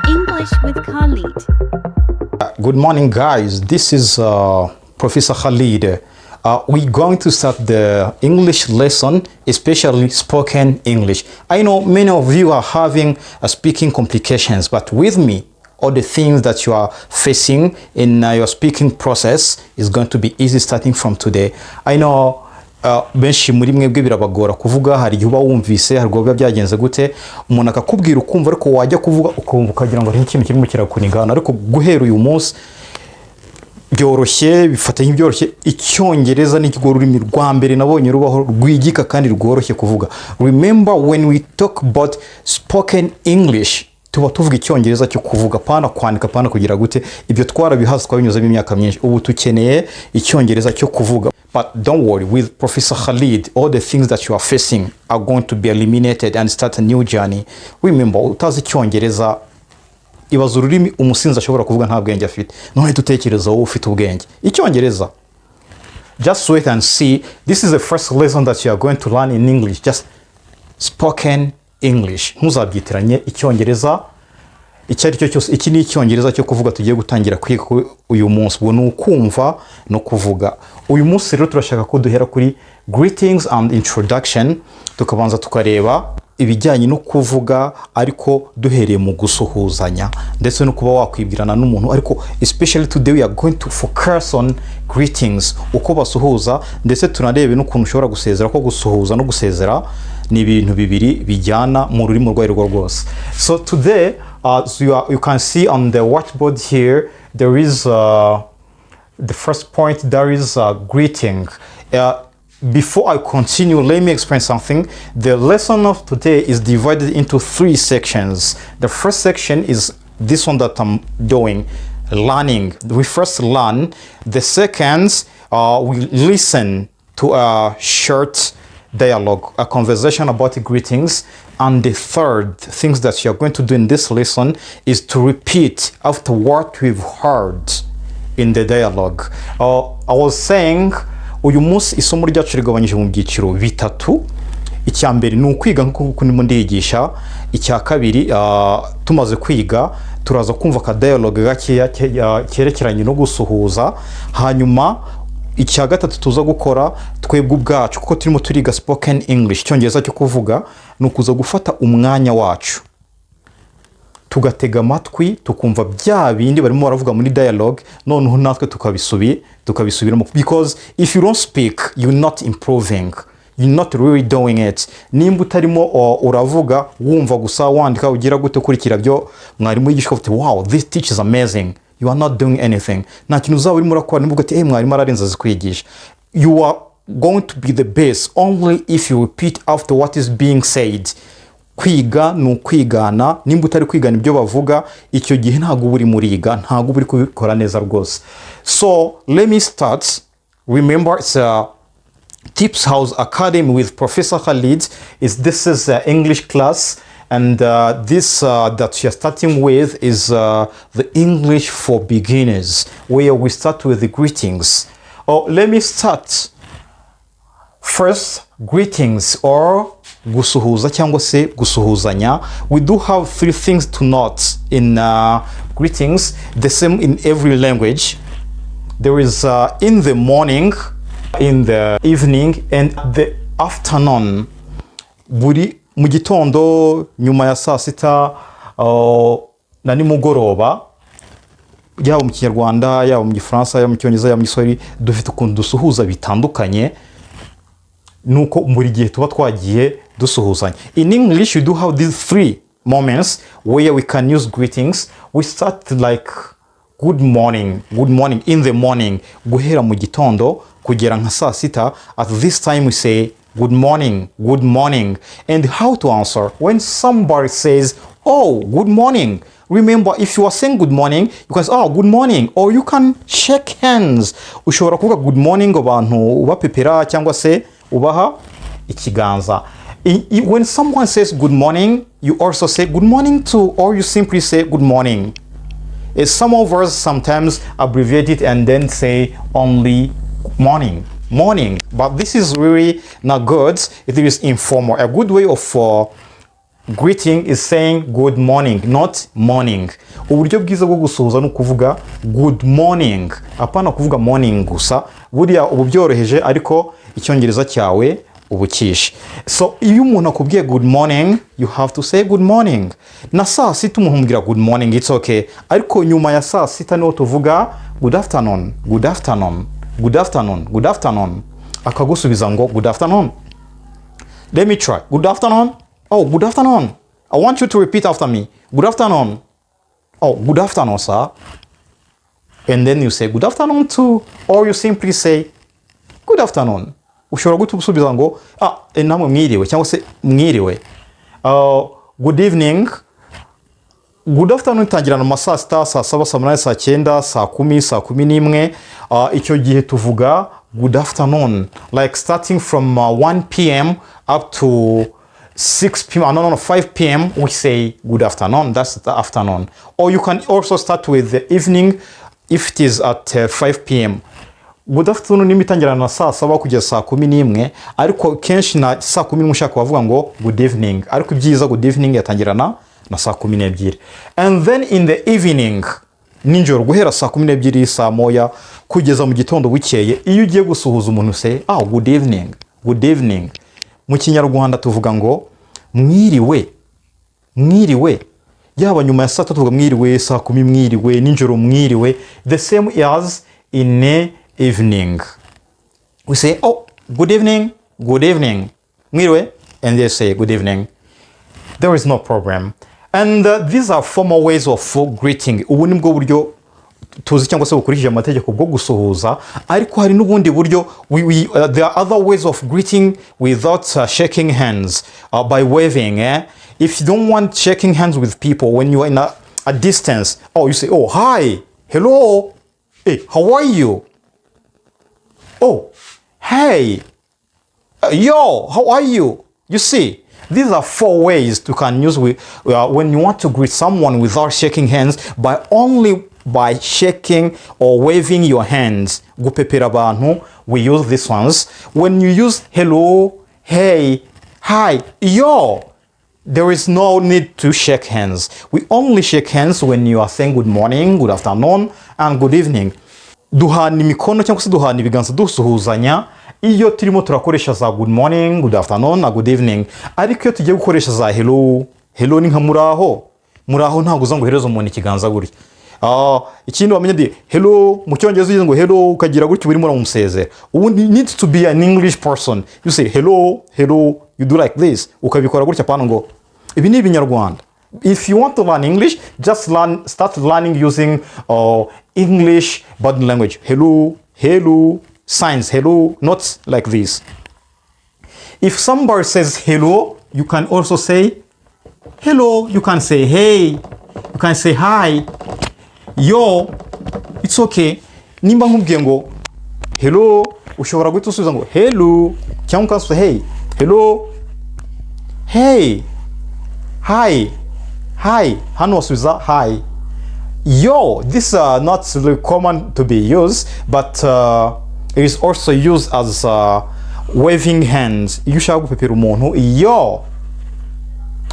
English with Khalid. Good morning, guys. This is Professor Khalid. We're going to start the English lesson, especially spoken English. I know many of you are having speaking complications, but with me, all the things that you are facing in your speaking process is going to be easy starting from today. I know benshi muri mwebwe birabagora kuvuga, hari igihe uba wumvise hari ubwo byagenze gute umuntu akakubwira ukumva ariko wajya kuvuga ukumva ukagira ngo ikintu kirimo kirakunigana, ariko guhera uyu munsi byoroshye, bifatanye byoroshye. Icyongereza ni rwo rurimi rwa mbere nabonye rubaho rwigika kandi rworoshye kuvuga. Remember when we talk about spoken English, tuba tuvuga icyongereza cyo kuvuga, pana kwandika, pana kugira gute. Ibyo twarabihaze twabinyuzemo imyaka myinshi. Ubu tukeneye icyongereza cyo kuvuga. But don't worry, with Professor Khalid, all the things that you are facing are going to be eliminated and start a new journey. Remember, utazi icyongereza ibaza ururimi umusinzi ashobora kuvuga nta bwenge afite. None dutekereza wowe ufite ubwenge. Icyongereza, just wait and see. This is the first lesson that you are going to learn in English, just spoken English. Ntuzabyitiranye icyongereza icyari cyo cyose. Iki ni icyongereza cyo kuvuga tugiye gutangira kwiga uyu munsi. Ubwo ni ukumva no kuvuga. Uyu munsi rero turashaka ko duhera kuri greetings and introduction, tukabanza tukareba ibijyanye no kuvuga ariko duhereye mu gusuhuzanya ndetse no kuba wakwibwirana n'umuntu, ariko especially today we are going to focus on greetings, uko basuhuza, ndetse tunarebe n'ukuntu ushobora gusezera, ko gusuhuza no gusezera ni ibintu bibiri bijyana mu rurimi rwo rwose. So today so you can see on the whiteboard here there is the first point, there is a greeting. Before I continue, let me explain something. The lesson of today is divided into 3 sections. The first section is this one that I'm doing, learning. We first learn. The second, we listen to a short dialogue, a conversation about greetings. And the third things that you're going to do in this lesson is to repeat after what we've heard in the dialogue. I was saying, uyu munsi isomo ryacu rigabanyije mu byiciro bitatu. Icya mbere ni ukwiga nk'uko ndimo ndigisha. Icya kabiri tumaze kwiga turaza kumva ka dialogue gakeya cyerekeranye no gusuhuza. Hanyuma icya gatatu tuza gukora twebwe ubwacu kuko turimo turiga spoken English, icyongereza cyo kuvuga, ni ukuza gufata umwanya wacu tugatega amatwi tukumva bya bindi barimo baravuga muri dialogue, noneho natwe tukabisubiramo, because if you don't speak you're not improving, you're not really doing it. Nimba utarimo uravuga wumva gusa wandika ugira gute kurikira byo mwarimu yigisha ufite wow this teacher is amazing, you are not doing anything. Nta kintu uzaba urimo urakora nimba ugati mwarimu ararenza zikwigisha. You are going to be the best only if you repeat after what is being said. Kwiga ni ukwigana. Nimba utari kwigana ibyo bavuga, icyo gihe ntago uri muriga, ntago uri kubikora neza rwose. So let me start. Remember, it's a Tips House Academy with Professor Khalid. This is English class, and this that you're starting with is the English for beginners, where we start with the greetings. Let me start. First, greetings or gusuhuza cyangwa se gusuhuzanya. We do have 3 things to note in greetings, the same in every language. There is in the morning, in the evening, and the afternoon. Buri mu gitondo, nyuma ya saa sita, na nimugoroba, yaba mu Kinyarwanda, yaba mu Gifaransa, yaba mu Cyongereza, yaba mu Giswahili, dufite ukuntu dusuhuza bitandukanye nuko muri gihe tuba twagiye dusuhuzanya. In English we do have these 3 moments where we can use greetings. We start like good morning in the morning, guhera mu gitondo kugera nka saa sita. At this time we say good morning. And how to answer when somebody says oh good morning. Remember, if you are saying good morning, you can say oh good morning, or you can shake hands. Ushobora kuvuga good morning abantu ubapepera cyangwa se ubaha ikiganza. When someone says good morning, you also say good morning too, or you simply say good morning. Some of us sometimes abbreviate it and then say only morning, but this is really not good. It is informal. A good way of greeting is saying good morning, not morning. Uburyo bwiza bwo gusuhuza ni ukuvuga good morning, apana kuvuga morning gusa. Buriya ubu byoroheje, ariko icyongereza cyawe ubukishe. So iyo umuntu akubwiye good morning, you have to say good morning. Na saa sita umuntu umubwira good morning, it's okay, ariko nyuma ya saa sita niho tuvuga good afternoon, good afternoon, good afternoon, good afternoon. Akagusubiza ngo good afternoon. Let me try. Good afternoon. Oh, good afternoon. I want you to repeat after me. Good afternoon. Oh, good afternoon, sir. And then you say good afternoon too, or you simply say good afternoon. Ushobora gusubiza ngo namwe mwiriwe cyangwa se mwiriwe. Good evening. Good afternoon itangirana mu saa sita, saa saba, saa munani, saa cyenda, saa kumi, saa kumi n'imwe. Icyo gihe tuvuga good afternoon, like starting from 1 p.m. up to 6 p.m. No, 5 p.m. we say good afternoon. That's the afternoon. Or you can also start with the evening if it is at 5 p.m. Good afternoon imitangirana na saa saba kugeza saa kumi n'imwe, ariko kenshi na saa kumi n'imwe ushaka bavuga ngo good evening, ariko ibyiza good evening yatangirana na saa kumi n'ebyiri. And then in the evening, ninjoro guhera saa kumi n'ebyiri, saa moya kugeza mu gitondo bukeye, iyo ugiye gusuhuza umuntu say good evening, good evening. Mu Kinyarwanda tuvuga ngo mwiriwe, mwiriwe. Yaba nyuma ya saa tatu tuvuga mwiriwe, saa kumi mwiriwe, ninjoro mwiriwe. The same as in a evening. We say good evening, good evening, mwiriwe, and they say good evening. There is no problem. And these are formal ways of greeting. Ubu ni bwo buryo tuzi cyangwa se bukurikije amategeko bwo gusuhuza, ariko hari n'ubundi buryo there are other ways of greeting without shaking hands, by waving. If you don't want shaking hands with people when you are in a distance, you say hi, hello, hey, how are you? Hey, yo, how are you? You see, these are 4 ways you can use when you want to greet someone without shaking hands, by shaking or waving your hands. Gupepera abantu, we use these ones. When you use hello, hey, hi, yo, there is no need to shake hands. We only shake hands when you are saying good morning, good afternoon, and good evening. Duhana imikono cyangwa se duhana ibiganza dusuhuzanya iyo turimo turakoresha za good morning, good afternoon na good evening. Ariko iyo tugiye gukoresha za hello, hello ni nka muraho. Muraho ntabwo uzango herezo umuntu ikiganza guri. Ikindi wamenye di hello mu Cyongereza ugize ngo hello ukagira gutyo burimo uramusezera. You need to be an English person. You say hello, hello, you do like this. Ukabikora gutya pano ngo ibi ni ibinyarwanda. If you want to learn English, just start learning using English body language. Hello, hello, signs, hello, not like this. If somebody says hello, you can also say hello. You can say hey. You can say hi. Yo, it's okay. Nimba nkubwiye ngo hello, ushobora guhita usubiza ngo hello, cyangwa ukansubiza hey, hello, hey, hi, hi. Hano wasubiza hi. Yo, this is not really common to be used, but it is also used as waving hands. Iyo ushaka gupepera umuntu, yo,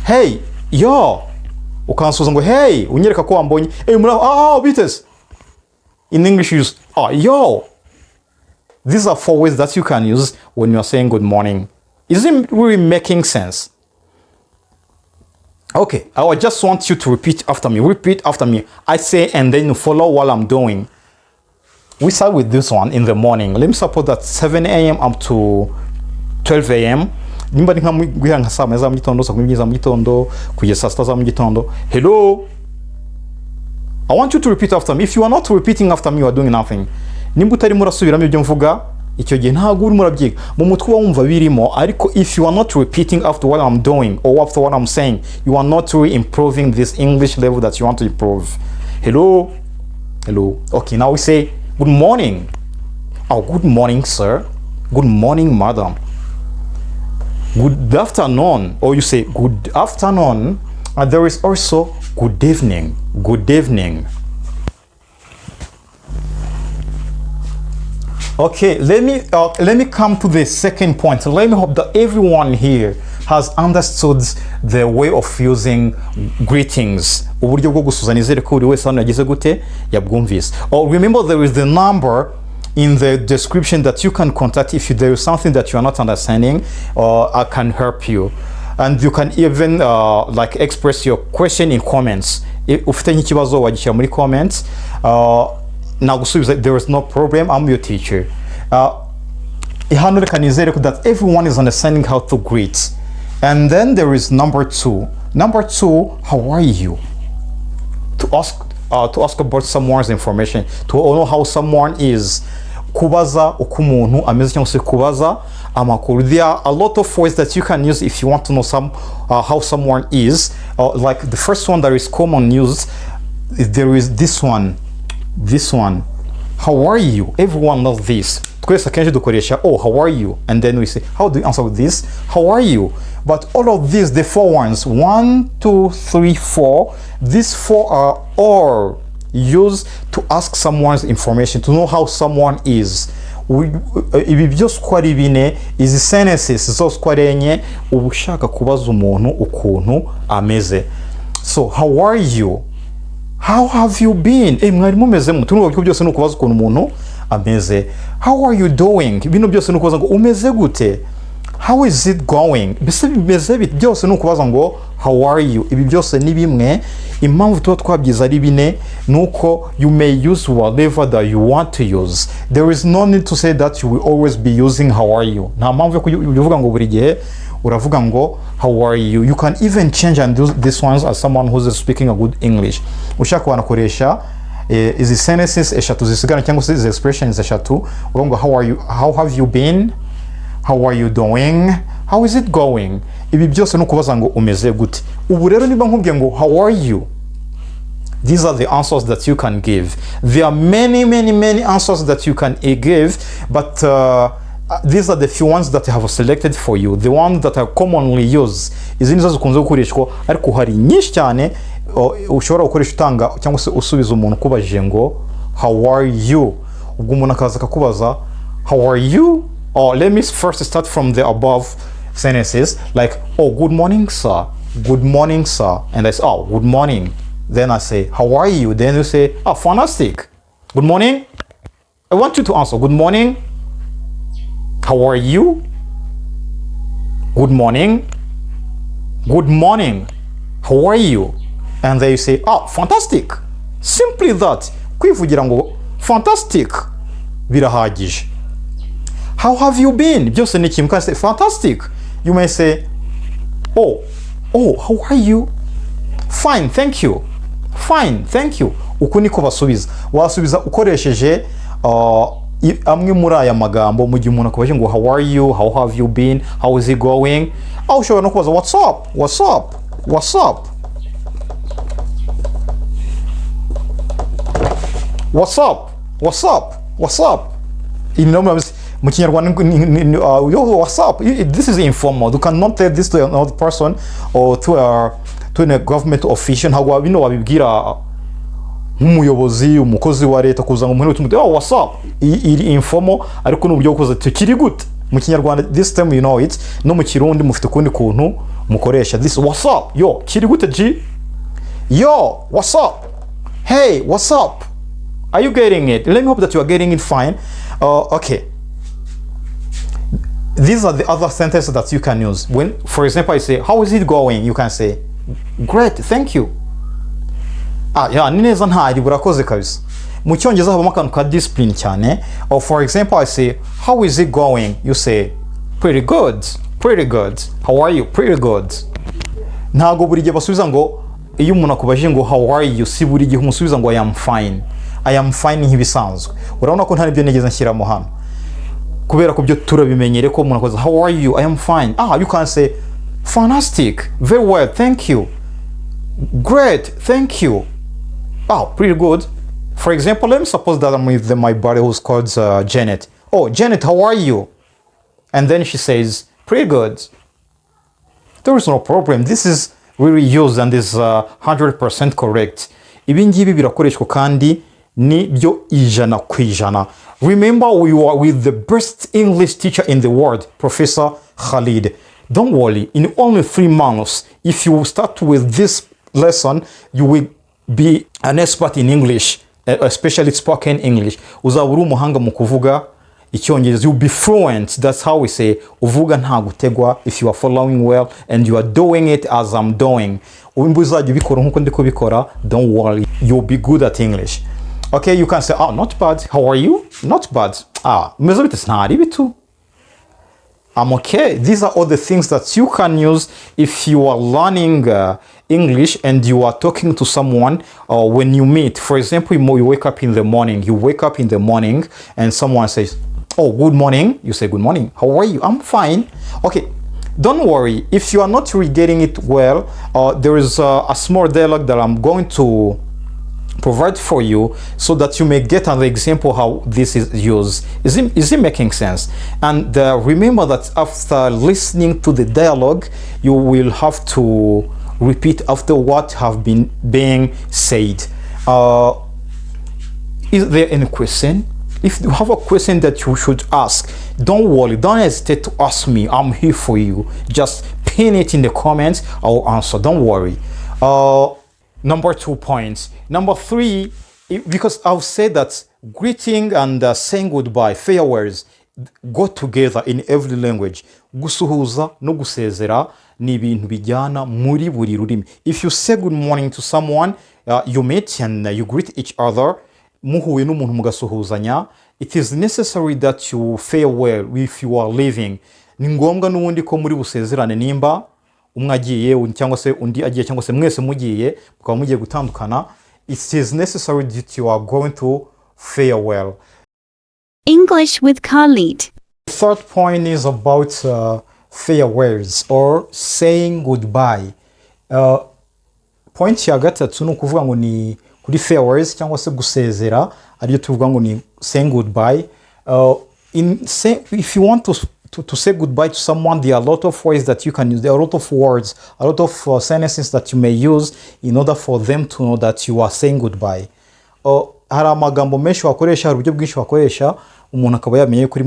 hey, yo. Ukansubiza ngo hey, unyereka ko wambonye. Hey, bites. In English you use yo. These are 4 ways that you can use when you are saying good morning. Is it really making sense? Okay, I just want you to repeat after me. Repeat after me. I say and then you follow what I'm doing. We start with this one in the morning. Let me suppose that 7 a.m. up to 12 a.m. Nimba nka guhanga saa meza mu gitondo, saa kumi mu gitondo, kugeza saa sita za mu gitondo. Hello. I want you to repeat after me. If you are not repeating after me, you are doing nothing. Nimba utari murasubiramo ibyo mvuga, icyo gihe ntabwo uri murabyiga. Mu mutwe wumva birimo, ariko if you are not repeating after what I'm doing or after what I'm saying, you are not really improving this English level that you want to improve. Hello. Hello. Okay, now we say good morning. Good morning, sir. Good morning, madam. Good afternoon, or you say good afternoon. And there is also good evening. Good evening. Okay, let me come to the second point. Let me hope that everyone here has understood the way of using greetings. Uburyo bwo gusuhuzanya nizere ko buri wese hano yagize gute yabwumvise. Remember there is the number in the description that you can contact if there is something that you are not understanding, or I can help you. And you can even like express your question in comments. Ufite nk'ikibazo wagishyira muri comments, nagusubiza, there is no problem, I'm your teacher. Hano reka nizere that everyone is understanding how to greet. And then there is number two. Number two, how are you? To ask about someone's information, to know how someone is. Kubaza uko umuntu ameze cyangwa se kubaza amakuru. There are a lot of ways that you can use if you want to know how someone is. Like the first one that is common used, there is this one. How are you? Everyone knows this. Twese akenshi dukoresha oh how are you, and then we say how do you answer with this, how are you? But all of these, the four ones, 1 2 3 4, these four are all used to ask someone's information, to know how someone is. Ibi byose uko ari bine, izi sentences zose uko ari enye, uba ushaka kubaza umuntu ukuntu ameze. So how are you? How have you been? Mwari mumeze mute? N'ubwo byose no kubaza ukuntu umuntu ameze. How are you doing? Bino byose no kubaza ngo umeze gute? How is it going? Bise bimeze bit byose no kubaza ngo how are you? Ibi byose ni bimwe. Impamvu tuba twabyiza ari bine nuko you may use whatever that you want to use. There is no need to say that you will always be using how are you. Nta mpamvu yo kuvuga ngo buri gihe uravuga ngo how are you. You can even change and use these ones as someone who is speaking a good English. Ushaka wanakoresha izi sentences eshatu zisigana cyangwa se izi expressions eshatu uvuga ngo how are you, how have you been, how are you doing, how is it going. Ibi byose no kubaza ngo umeze gute. Ubu rero niba nkubwiye ngo how are you, these are the answers that you can give. There are many answers that you can give, but these are the few ones that I have selected for you, the ones that are commonly used. Izi nizo zikunze gukoreshwa, ariko hari nyinshi cyane ushobora gukoresha utanga cyangwa se usubiza umuntu kubajije ngo how are you. Ubwo umuntu akaza akakubaza how are you. Let me first start from the above sentences, like oh good morning sir, good morning sir, and I say oh good morning. Then I say how are you, then you say oh fantastic. Good morning, I want you to answer good morning, how are you, good morning, good morning, how are you, and then you say oh fantastic. Simply that. Kwivugira ngo fantastic birahagije. How have you been? Byose ni kimwe. Say fantastic. You may say oh how are you, fine thank you, fine thank you. Uko niko basubiza. Wasubiza ukoresheje amwe muri aya magambo mu gihe umuntu akubajije ngo how are you, how have you been, how is it going. Aho ushobora no kubaza what's up, what's up, what's up, what's up, what's up, what's up. Mu Kinyarwanda yo what's up. This is informal. You cannot tell this to another person or to a government official. Ntabwo bino wabibwira nk'umuyobozi, umukozi wa leta kuza ngo umuntu tumute oh what's up. Iri informal, ariko n'uburyo kuza tukiri gute. Mu Kinyarwanda this time you know it, no mu Kirundi mufite kundi kuntu mukoresha this what's up. Yo kiri gute G. Yo what's up. Hey what's up. Are you getting it? Let me hope that you are getting it fine. Okay. These are the other sentences that you can use. When, for example, I say, how is it going? You can say, great, thank you. Ni neza ntari burakoze kabisa. Mu Cyongereza habamo akantu ka discipline cyane. Or for example, I say, how is it going? You say, pretty good, pretty good. How are you? Pretty good. Ntago buri gihe basubiza ngo iyo umuntu akubajije ngo how are you, si buri gihe umusubiza ngo I am fine. I am fine nk'ibisanzwe. Urabona ko nta nibyo nigeze nshyiramo hano. Kubera ko byo turabimenyere ko umuntu akoze how are you, I am fine. You can say fantastic, very well, thank you, great, thank you, pretty good. For example, let me suppose that I'm with my buddy who's called Janet. Oh Janet, how are you? And then she says pretty good. There is no problem. This is really used and is 100% correct. Ibi ngibi birakoreshwa kandi ni byo ijana ku ijana. Remember, we were with the best English teacher in the world, Professor Khalid. don't worry, in only 3 months, if you start with this lesson, you will be an expert in English, especially spoken English. Uzaba uri umuhanga mu kuvuga Icyongereza. You'll be fluent. That's how we say uvuga nta gutegwa if you are following well and you are doing it as I'm doing. Ubimba uzajya ubikora nkuko ndi kubikora, don't worry, you'll be good at English. Okay, you can say, oh, not bad. How are you? Not bad. Meze bite sinari bitu. I'm okay. These are all the things that you can use if you are learning English and you are talking to someone when you meet. For example, you wake up in the morning. You wake up in the morning and someone says, oh, good morning. You say, good morning. How are you? I'm fine. Okay. Don't worry. If you are not really getting it well, there is a small dialogue that I'm going to provide for you so that you may get an example how this is used. Is it making sense? And remember that after listening to the dialogue, you will have to repeat after what have been being said. Is there any question? If you have a question that you should ask, don't worry, don't hesitate to ask me. I'm here for you. Just pin it in the comments. I'll answer. Don't worry. Number 2 points. Number 3, because I've said that greeting and saying goodbye, farewells, go together in every language. Gusuhuza no gusezera ni ibintu bijyana muri buri rurimi. If you say good morning to someone, you meet and you greet each other, muhuye n'umuntu mugasuhuzanya, it is necessary that you farewell if you are leaving. Ni ngombwa n'ubundi ko muri busezerane nimba umwe agiye cyangwa se undi agiye cyangwa se mwese mugiye mukaba mugiye gutandukana, it is necessary that you are going to farewell. English with Khalid. The third point is about farewells or saying goodbye. Point ya gatatu ni ukuvuga ngo ni kuri farewells cyangwa se gusezera, ariyo tuvuga ngo ni saying goodbye. If you want to say goodbye to someone, there are a lot of ways that you can use. There are a lot of words, a lot of sentences that you may use in order for them to know that you are saying goodbye. Hari amagambo menshi wakoresha, hari uburyo bwinshi wakoresha umuntu akaba yamenye ko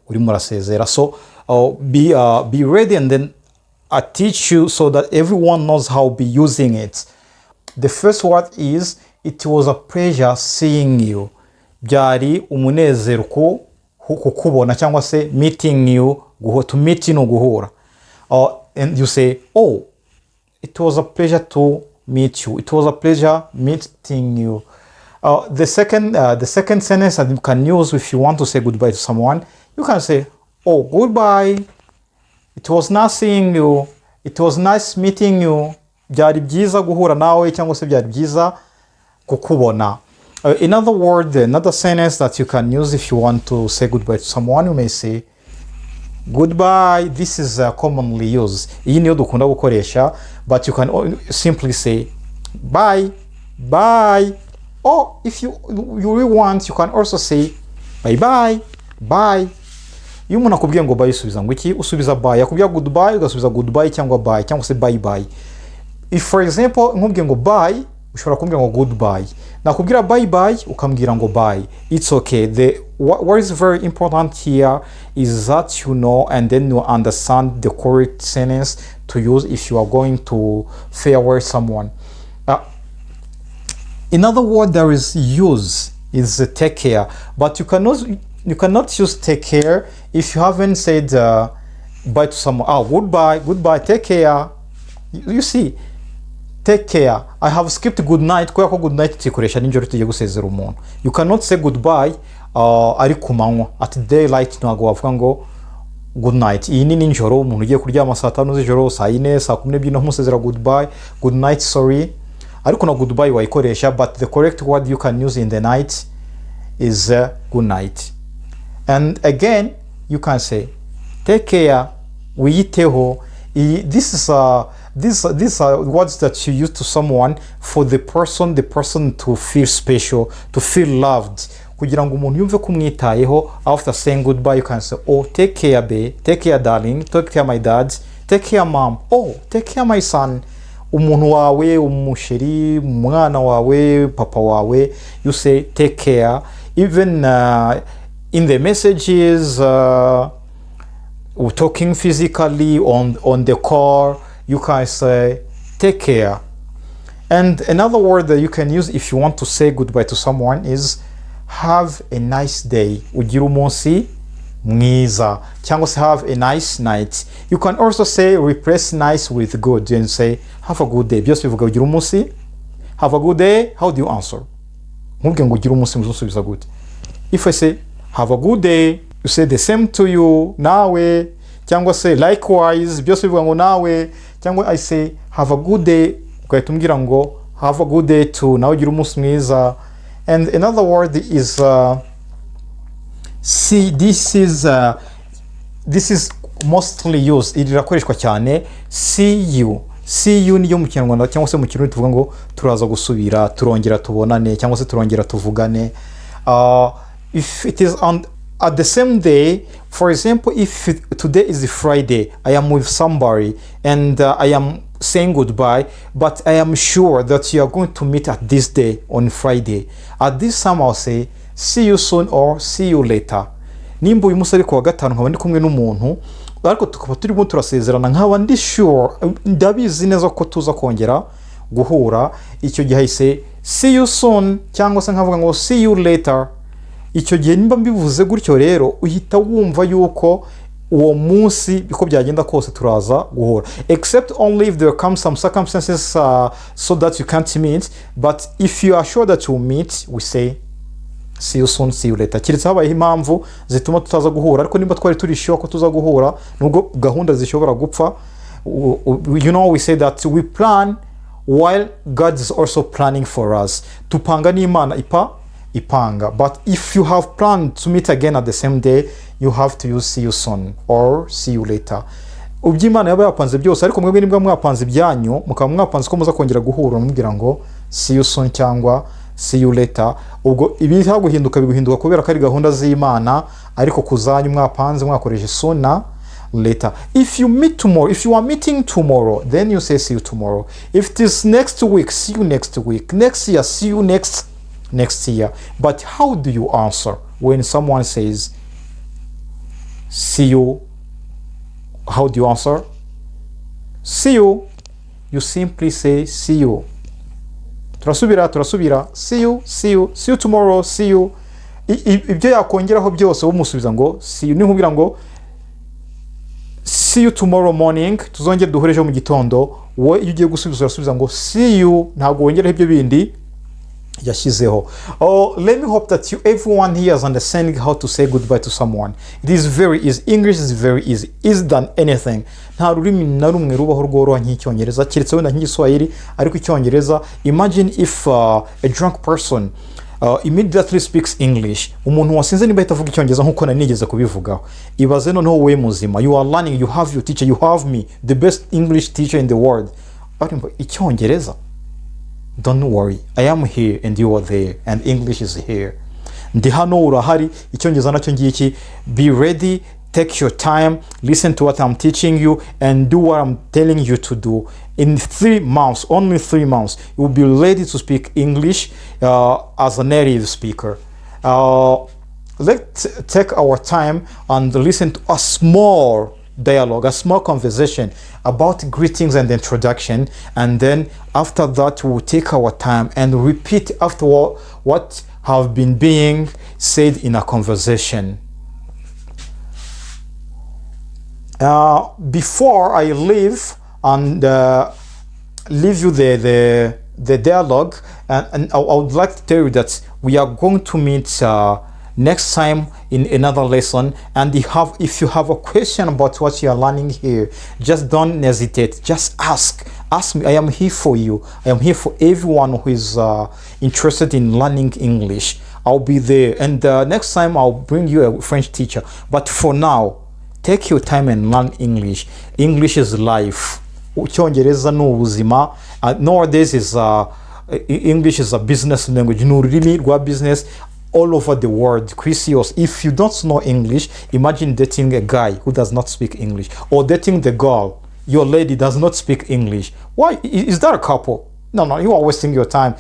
uri murasezera. So be ready and then I teach you so that everyone knows how to be using it. The first word is, it was a pleasure seeing you. Byari umunezero kukubona cyangwa se meeting you, to meet no guhura. And you say, oh, it was a pleasure to meet you. It was a pleasure meeting you. The second sentence that you can use if you want to say goodbye to someone, you can say, oh, goodbye. It was nice seeing you. It was nice meeting you. Byari byiza guhura nawe cyangwa se byari byiza kukubona. In other words, another sentence that you can use if you want to say goodbye to someone, you may say, goodbye. This is commonly used. Iyi niyo dukunda gukoresha, but you can simply say, bye, bye. Or if you really want, you can also say, bye bye, bye. Iyo umuntu akubwiye ngo bye usubiza ngo iki? Usubiza bye. Akubwiye goodbye ugasubiza goodbye cyangwa bye cyangwa se bye bye. If for example nkubwiye ngo bye, ushobora kumbwira ngo goodbye. Nakubwira bye bye ukambwira ngo bye. It's okay. What is very important here is that you know and then you understand the correct sentence to use if you are going to farewell someone. Another word that is used is take care, but you cannot use take care if you haven't said bye to someone. Goodbye, take care. You see, take care. I have skipped good night. Kubera ko good night tikoresha ninjoro tugiye gusezera umuntu. You cannot say goodbye ari kumanywa. At daylight ntago wavuga ngo good night. Iyi ni ninjoro umuntu ugiye kuryama saa 5 z'ijoro, saa 4, saa 12 no musezera goodbye. Good night, sorry. Ariko na goodbye wayikoresha, but the correct word you can use in the night is good night. And again, you can say take care, wiyiteho. These are words that you use to someone for the person to feel special, to feel loved. Kugira ngo umuntu yumve kumwitayeho. After saying goodbye, you can say, oh, take care, babe, take care, darling, take care, my dad, take care, mom, oh, take care, my son. Umuntu wawe, umusheri, umwana wawe, papa wawe, you say take care. Even in the messages, talking physically on the car, you can say take care. And another word that you can use if you want to say goodbye to someone is have a nice day. Ugire umunsi mwiza. Cyangwa se have a nice night. You can also say replace nice with good and say have a good day. Byose bivuga ugire umunsi. Have a good day. How do you answer? Nkubwiye ngo ugire umunsi mwiza usubiza good. If I say have a good day, you say the same to you, nawe. Cyangwa se likewise, byose bivuga ngo nawe. Cyangwa I say have a good day, ugahita umbwira ngo have a good day too, nawe ugire umunsi mwiza. And another word is see. This is mostly used, irakoreshwa cyane. See you. See you niyo mu Kinyarwanda cyangwa se mu Kirundi tuvuga ngo turaza gusubira, turongera tubonane cyangwa se turongera tuvugane. If it is on at the same day, for example, if today is Friday, I am with somebody and I am saying goodbye, but I am sure that you are going to meet at this day on Friday. At this time I'll say see you soon or see you later. Nimba uyu munsi ari kuwa gatanu nkaba ndi kumwe n'umuntu ariko tukaba turimo turasezerana nkaba ndi sure ndabizi neza ko tuza kongera guhura, icyo gihe ise see you soon cyangwa se nkavuga ngo see you later. Icyo gihe nimba mbivuze gutyo rero uhita wumva yuko uwo munsi biko byagenda kose turaza guhura, except only if there come some circumstances so that you can't meet. But if you are sure that you will meet, we say see you soon, see you later. Kiretse habaye impamvu zituma tutaza guhura, ariko nimba twari turi sure ko tuza guhura nubwo gahunda zishobora gupfa, you know, we say that we plan while God is also planning for us. Tupanga n'Imana ipanga. But if you have planned to meet again at the same day, you have to use see you soon or see you later. Ubyimana yaba yapanze byose, ariko mwebwe nibwo mwapanze ibyanyu mukaba mwapanze ko muza kongera guhura mubwira ngo see you soon cyangwa see you later. Ubwo ibi haguhinduka biguhinduka kubera ko ari gahunda z'Imana, ariko kuzanyu mwapanze mwakoresha soon na later. If you meet tomorrow, if you are meeting tomorrow, then you say see you tomorrow. If it is next week, see you next week. Next year, see you next year. But how do you answer when someone says see you? How do you answer? See you. You simply say see you. Turasubira. See you tomorrow. See you. Ibyo yakongeraho byose umusubiza ngo see you. Ninkubwira ngo see you tomorrow morning, tuzongera duhureje mu gitondo, wowe iyo ugiye gusubiza urasubiza ngo see you, ntabwo wongeraho ibyo bindi yashyizeho. Let me hope that everyone here is understanding how to say goodbye to someone. It is very easy. English is very easy. Easier than anything. Nta rurimi na rumwe rubaho rworoha nk'icyongereza, keretse wenda nk'igiswahili, ariko icyongereza, imagine if a drunk person immediately speaks English. Umuntu wasinze niba itavuga icyongereza nkuko nanigeze kubivugaho. Ibaze noneho wowe muzima, you are learning, you have your teacher, you have me, the best English teacher in the world. Ariko icyongereza, don't worry, I am here and you are there and English is here. Ndi hano urahari, icyongereza nacyo ngiki. Be ready, take your time, listen to what I'm teaching you and do what I'm telling you to do. In 3 months, only 3 months, you will be ready to speak English as a native speaker. Let's take our time and listen to a small dialogue, a small conversation about greetings and introduction, and then after that we'll take our time and repeat after what have been being said in a conversation. Before I leave and leave you the dialogue, and I would like to tell you that we are going to meet next time in another lesson. And if you have a question about what you are learning here, just don't hesitate, just ask me. I am here for you. I am here for everyone who is interested in learning English. I'll be there, and next time I'll bring you a French teacher. But for now, take your time and learn English. English is life. Icyongereza ni ubuzima. Nowadays English is a business language. Ni ururimi rwa business all over the world. Christios, if you don't know English, imagine dating a guy who does not speak English, or dating the girl, your lady does not speak English. Why is that a couple? No, you are wasting your time.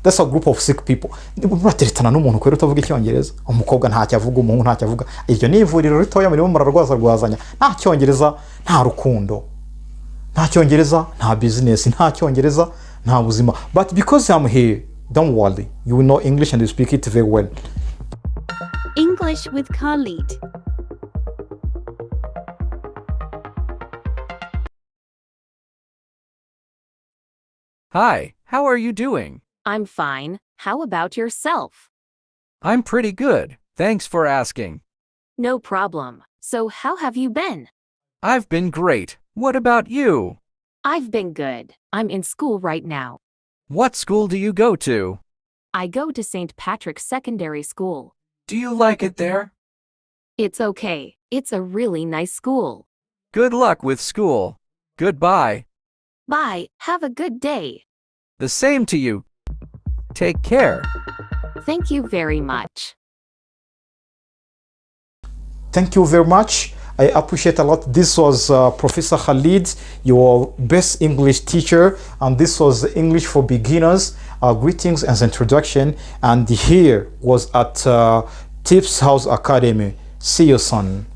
that's a group of sick people. Murateretana n'umuntu kwera utavuga icyongereza, umukobwa ntacyo avuga, umuhungu ntacyo avuga, iryo ni ivuriro ritoya murimo murarwazanya, nta cyongereza nta rukundo, nta cyongereza nta business, nta cyongereza nta buzima. But because I'm here, don't worry, you will know English and you speak it very well. English with Khalid. Hi, how are you doing? I'm fine. How about yourself? I'm pretty good, thanks for asking. No problem. So how have you been? I've been great. What about you? I've been good. I'm in school right now. What school do you go to? I go to St. Patrick's Secondary School. Do you like it there? It's okay. It's a really nice school. Good luck with school. Goodbye. Bye. Have a good day. The same to you. Take care. Thank you very much. Thank you very much. I appreciate a lot. This was Professor Khalid, your best English teacher, and this was English for Beginners. Greetings and introduction. And here was at Tips House Academy. See you soon.